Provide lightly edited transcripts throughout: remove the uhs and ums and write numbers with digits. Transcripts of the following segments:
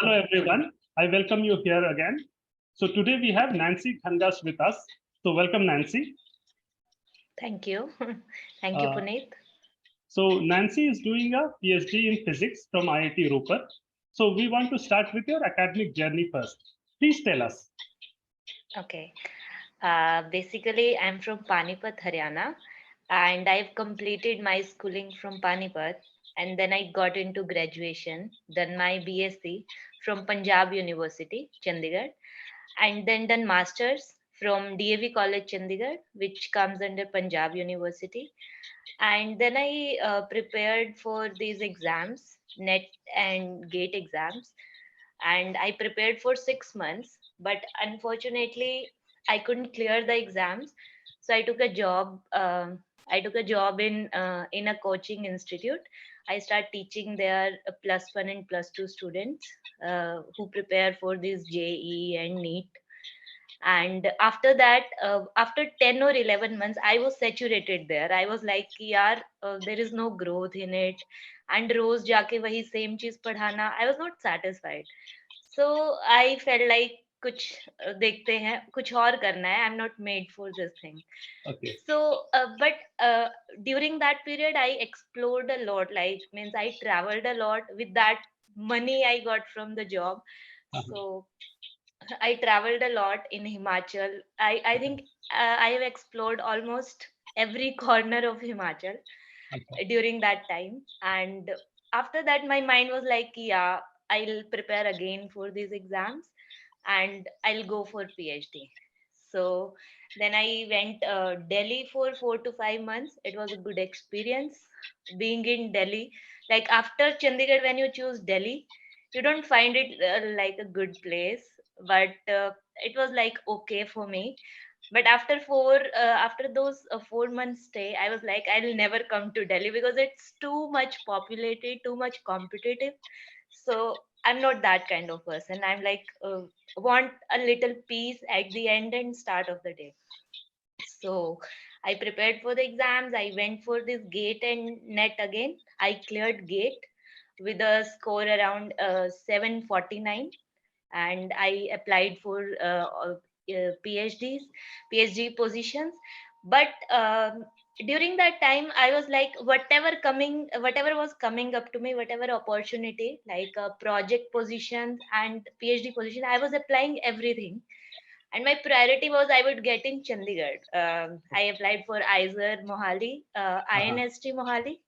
Hello everyone, I welcome you here again. So today we have Nancy Ghangas with us. So welcome Nancy. Thank you. Thank you, Uh, Puneet. so Nancy is doing a PhD in physics from IIT Ropar. So we want to start with your academic journey first. Please tell us. Okay. Basically, I'm from Panipat, Haryana, and I've completed my schooling from Panipat, and then I got into graduation, done my BSc from Punjab University, Chandigarh, and then done masters from DAV College, Chandigarh, which comes under Punjab University. And then I prepared for these exams, NET and GATE exams, and I prepared for 6 months, but unfortunately, I couldn't clear the exams. So I took a job. I took a job in a coaching institute. I started teaching there +1 and +2 students who prepare for this JE and NEET. And after that, after 10 or 11 months, I was saturated there. I was like कि यार there is no growth in it, and रोज जाके वही same चीज पढ़ाना, I was not satisfied. So I felt like कुछ देखते हैं, कुछ और करना है. I'm not made for this thing. Okay. So but during that period I explored a lot, like means I traveled a lot with that money I got from the job. So I traveled a lot in Himachal. I think I have explored almost every corner of Himachal Okay. during that time. And after that, my mind was like, yeah, I'll prepare again for these exams and I'll go for PhD. So then I went Delhi for 4 to 5 months. It was a good experience being in Delhi. Like after Chandigarh, when you choose Delhi, you don't find it like a good place, but it was like okay for me. But after those 4 months stay, I was like, I'll never come to Delhi because it's too much populated, too much competitive. So I'm not that kind of person. I'm like want a little peace at the end and start of the day. So I prepared for the exams. I went for this gate and net again. I cleared gate with a score around 749, and I applied for PhD positions. But during that time, I was like, whatever was coming up to me, whatever opportunity, like project positions and PhD position, I was applying everything. And my priority was I would get in Chandigarh. I applied for IISER Mohali, Uh-huh. INST Mohali,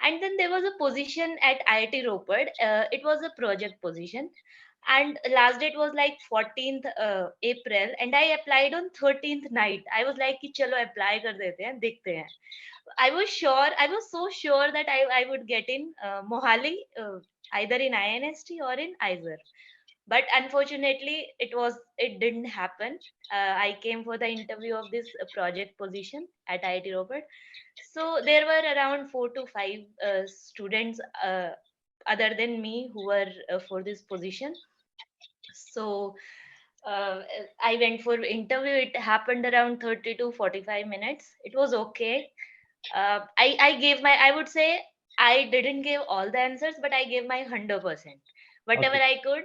and then there was a position at IIT Ropar. It was a project position, and last date was like 14th April, and I applied on 13th night. I was like कि चलो apply कर देते हैं, देखते हैं. I was so sure that I would get in Mohali, either in INST or in IISER. But unfortunately it didn't happen. I came for the interview of this project position at IIT Ropar. So there were around 4 to 5 students other than me who were for this position. So uh, I went for interview. It happened around 30 to 45 minutes. It was okay. I gave my, I would say I didn't give all the answers, but I gave my 100%. Whatever Okay. I could,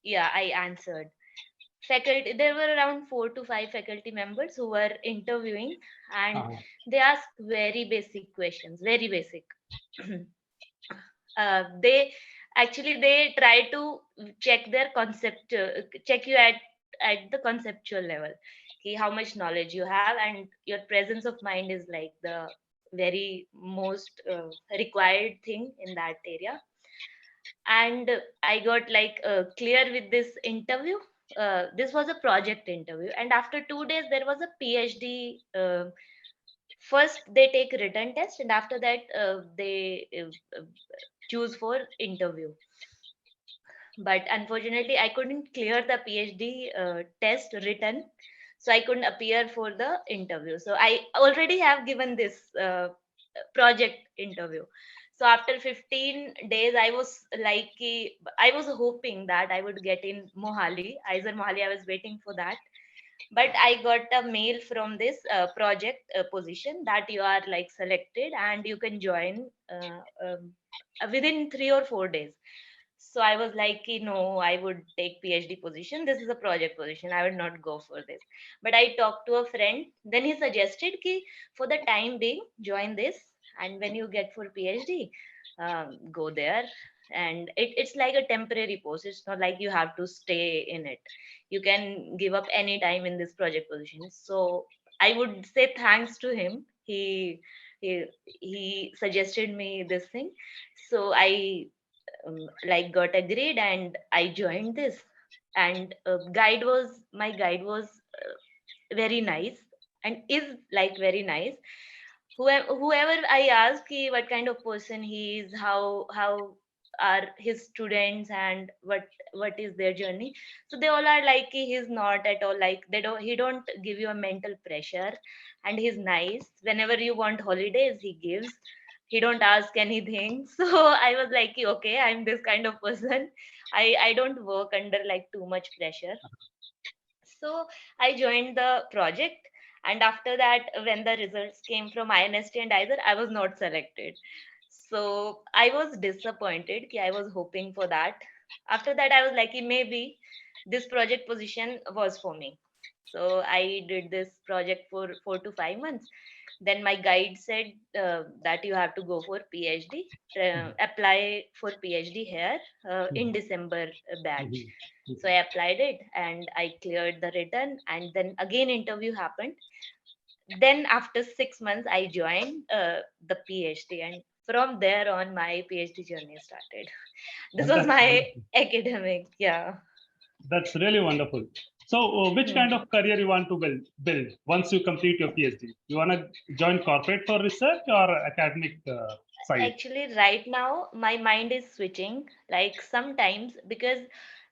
yeah, I answered. Faculty, there were around 4 to 5 faculty members who were interviewing, and Uh-huh. they asked very basic questions, very basic. They actually they try to check their concept, check you at the conceptual level. Okay, how much knowledge you have, and your presence of mind is like the very most required thing in that area. And I got like clear with this interview. This was a project interview, and after 2 days there was a PhD. First they take written test, and after that they choose for interview. But unfortunately I couldn't clear the PhD test written, so I couldn't appear for the interview. So I already have given this project interview. So after 15 days I was like I was hoping that I would get in Mohali, either Mohali. I was waiting for that, but I got a mail from this project position that you are like selected and you can join within 3 or 4 days. So I was like, no, I would take PhD position. This is a project position. I would not go for this. But I talked to a friend. Then he suggested ki for the time being, join this. And when you get for PhD, go there. And it's like a temporary post. It's not like you have to stay in it. You can give up any time in this project position. So I would say thanks to him. He suggested me this thing. So I like got agreed and I joined this. And my guide was very nice and is like very nice. Whoever I ask what kind of person he is, how are his students, and what is their journey, so they all are like he's not at all like he don't give you a mental pressure, and he's nice. Whenever you want holidays, he gives. He don't ask anything. So I was like, okay, I'm this kind of person. I don't work under like too much pressure. So I joined the project, and after that, when the results came from INST and ISER, I was not selected. So I was disappointed. I was hoping for that. After that, I was like, maybe this project position was for me. So I did this project for 4 to 5 months. Then my guide said that you have to go for PhD, apply for PhD here in December batch. So I applied it and I cleared the written, and then again interview happened. Then after 6 months, I joined the PhD, and from there on, my PhD journey started. This was That's my wonderful. academic, yeah. That's really wonderful. So, which kind Hmm. of career you want to build once you complete your PhD? You want to join corporate for research or academic side? Actually, right now, my mind is switching. Like sometimes, because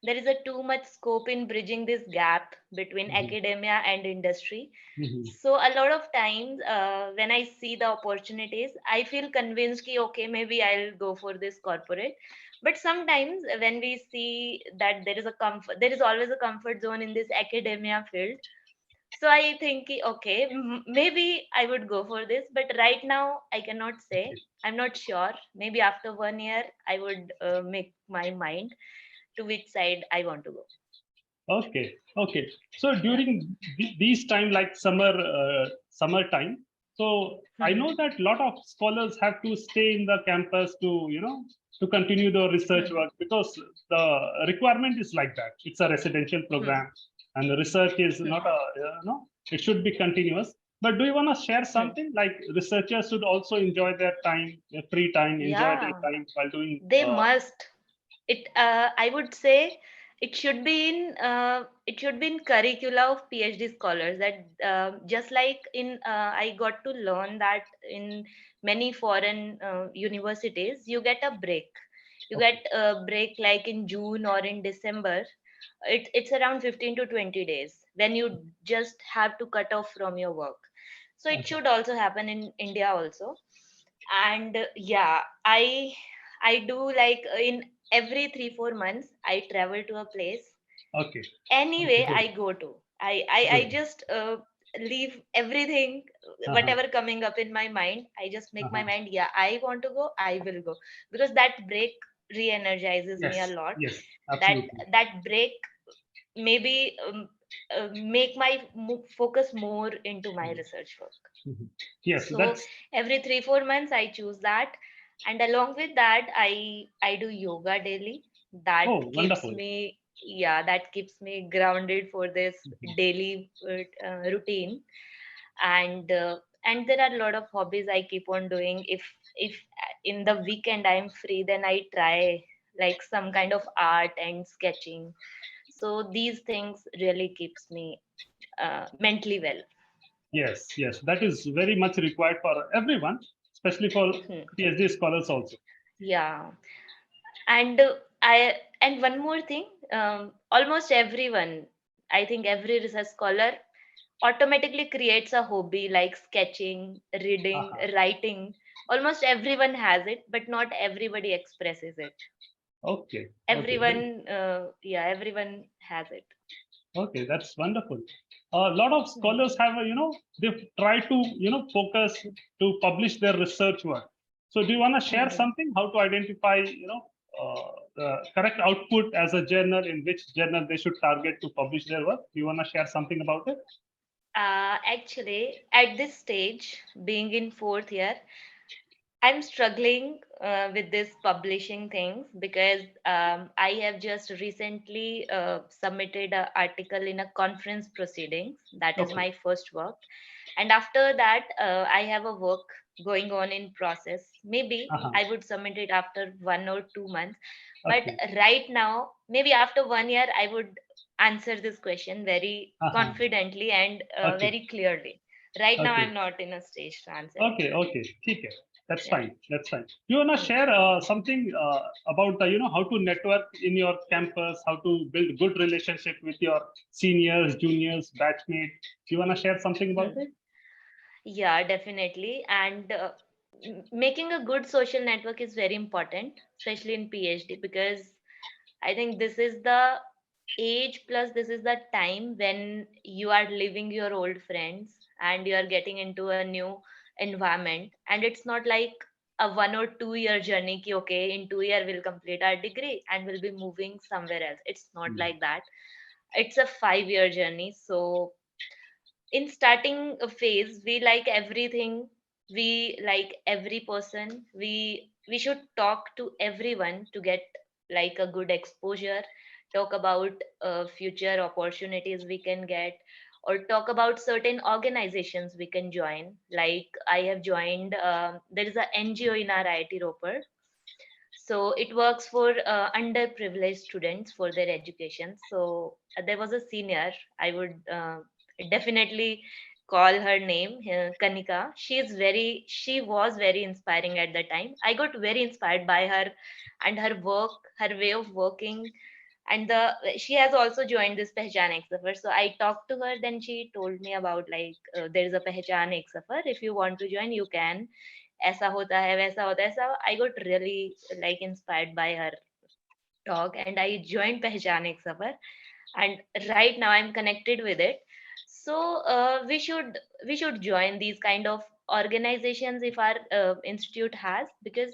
there is a too much scope in bridging this gap between Mhm, academia and industry. mhm. So a lot of times, when I see the opportunities, I feel convinced ki okay, maybe I'll go for this corporate. But sometimes when we see that there is always a comfort zone in this academia field. So I think ki, okay, maybe I would go for this, but right now I cannot say. I'm not sure. Maybe after 1 year, I would make my mind to which side I want to go. Okay, okay. So Yeah. during these time, like summer time, so I Hmm. know that a lot of scholars have to stay in the campus to, to continue the research Hmm. work because the requirement is like that. It's a residential Hmm. program, and the research is Hmm. not it should be continuous. But do you want to share Hmm. something like researchers should also enjoy their time, their free time, enjoy their Yeah, time while doing? they must. I would say it should be in curricula of PhD scholars, that just like in I got to learn that in many foreign universities you get a break. You Okay, get a break like in June or in December. It's around 15 to 20 days when you just have to cut off from your work. So it okay, should also happen in India also. And yeah, I do like in every 3 4 months I travel to a place. okay, okay, Anyway, good, I go to I good. just leave everything, Uh-huh, whatever coming up in my mind. I just make my uh-huh. mind, yeah, I want to go, I will go, because that break re-energizes me a Yes, lot. yes, that absolutely. that break maybe make my focus more into my Mhm, research work. mhm. Yes, So that's every 3 4 months I choose that, and along with that I do yoga daily. That oh, keeps wonderful. me, yeah, that keeps me grounded for this Mhm. daily routine. And there are a lot of hobbies I keep on doing. If in the weekend I'm free, then I try like some kind of art and sketching. So these things really keeps me mentally well. Yes, yes, that is very much required for everyone, especially for Hmm. PhD scholars also. Yeah. And and one more thing, almost everyone, I think every research scholar automatically creates a hobby like sketching, reading, Uh-huh. writing. Almost everyone has it, but not everybody expresses it. Okay, okay, very, Everyone, yeah, everyone has it. okay, that's wonderful. A lot of Hmm. scholars have, they try to, focus to publish their research work. So, do you want to share Hmm. something how to identify, the correct output as a journal, in which journal they should target to publish their work? You want to share something about it? Actually, at this stage, being in fourth year, I'm struggling with this publishing things because I have just recently submitted an article in a conference proceedings. That is Okay. my first work, and after that, I have a work going on in process. Maybe Uh-huh. I would submit it after 1 or 2 months, but Okay. right now, maybe after 1 year, I would answer this question very Uh-huh. confidently and Okay. very clearly. Right now, Okay. I'm not in a stage to answer it. Okay. Okay. Okay. That's Yeah. fine. That's fine. You wanna Hmm. share something about the, how to network in your campus, how to build good relationship with your seniors, juniors, batchmates. You wanna share something about Hmm. it? Yeah, definitely. And making a good social network is very important, especially in PhD, because I think this is the age plus this is the time when you are leaving your old friends and you are getting into a new environment. And it's not like a 1 or 2 year journey ki, okay, in 2 years we'll complete our degree and we'll be moving somewhere else. It's not Hmm. like that. It's a 5 year journey. So in starting a phase, we like everything, we like every person, we should talk to everyone to get like a good exposure, talk about future opportunities we can get, or talk about certain organizations we can join. Like I have joined, there is a NGO in our IIT Ropar, so it works for underprivileged students for their education. So there was a senior, I would definitely call her name, Kanika. She was very inspiring at the time. I got very inspired by her and her work, her way of working. And she has also joined this Pehchan Ek Safar. So I talked to her, then she told me about like there is a Pehchan Ek Safar. If you want to join, you can. ऐसा होता है वैसा होता है ऐसा. I got really like inspired by her talk and I joined Pehchan Ek Safar, and right now I'm connected with it. So we should join these kind of organizations if our institute has, because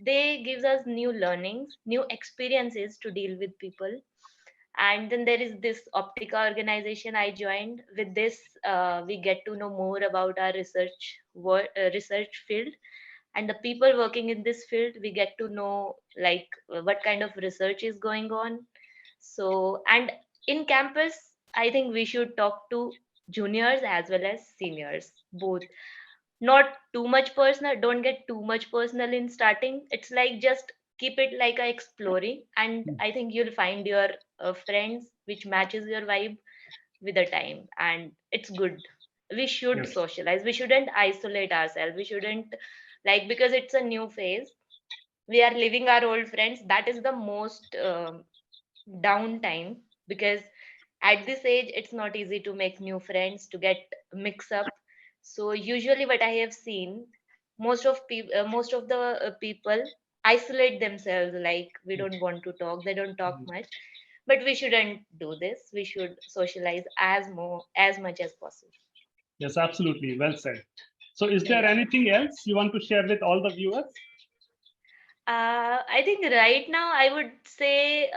they gives us new learnings, new experiences to deal with people. And then there is this Optica organization I joined. With this, we get to know more about our research field, and the people working in this field, we get to know like what kind of research is going on. So, and in campus, I think we should talk to juniors as well as seniors, both. Not too much personal, don't get too much personal in starting. It's like just keep it like a exploring, and Hmm. I think you'll find your friends which matches your vibe with the time, and it's good. We should Yes. socialize, we shouldn't isolate ourselves, we shouldn't like, because it's a new phase, we are leaving our old friends. That is the most downtime, because at this age it's not easy to make new friends, to get mix up. So usually what I have seen, most of the people isolate themselves, like we don't want to talk, they don't talk much. But we shouldn't do this, we should socialize as much as possible. Yes, absolutely. Well said. So, is there Yeah. anything else you want to share with all the viewers? I think right now I would say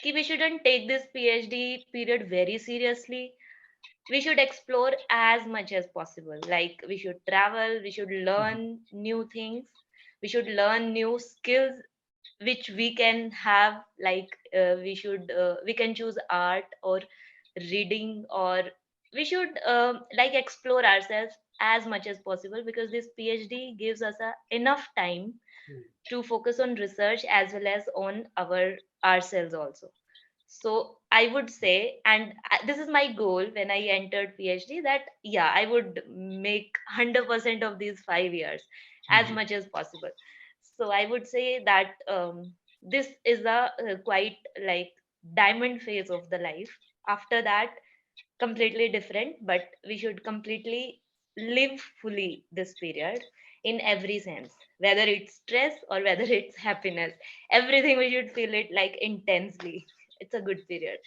कि we shouldn't take this PhD period very seriously. We should explore as much as possible. Like we should travel, we should Mhm. learn new things, we should learn new skills which we can have. Like we can choose art or reading, or we should like explore ourselves as much as possible, because this PhD gives us enough time to focus on research as well as on ourselves also. So I would say, and this is my goal when I entered PhD, that yeah, I would make 100% of these 5 years as Mhm. much as possible. So I would say that this is a quite like diamond phase of the life. After that, completely different, but we should completely live fully this period in every sense, whether it's stress or whether it's happiness. Everything we should feel it like intensely. It's a good period,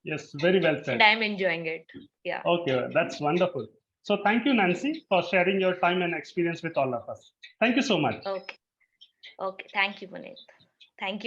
Yes, very well and said. I'm enjoying it. Yeah. Okay, that's wonderful. So, thank you, Nancy, for sharing your time and experience with all of us. Thank you so much. Okay. Okay. Thank you, Puneet. Thank you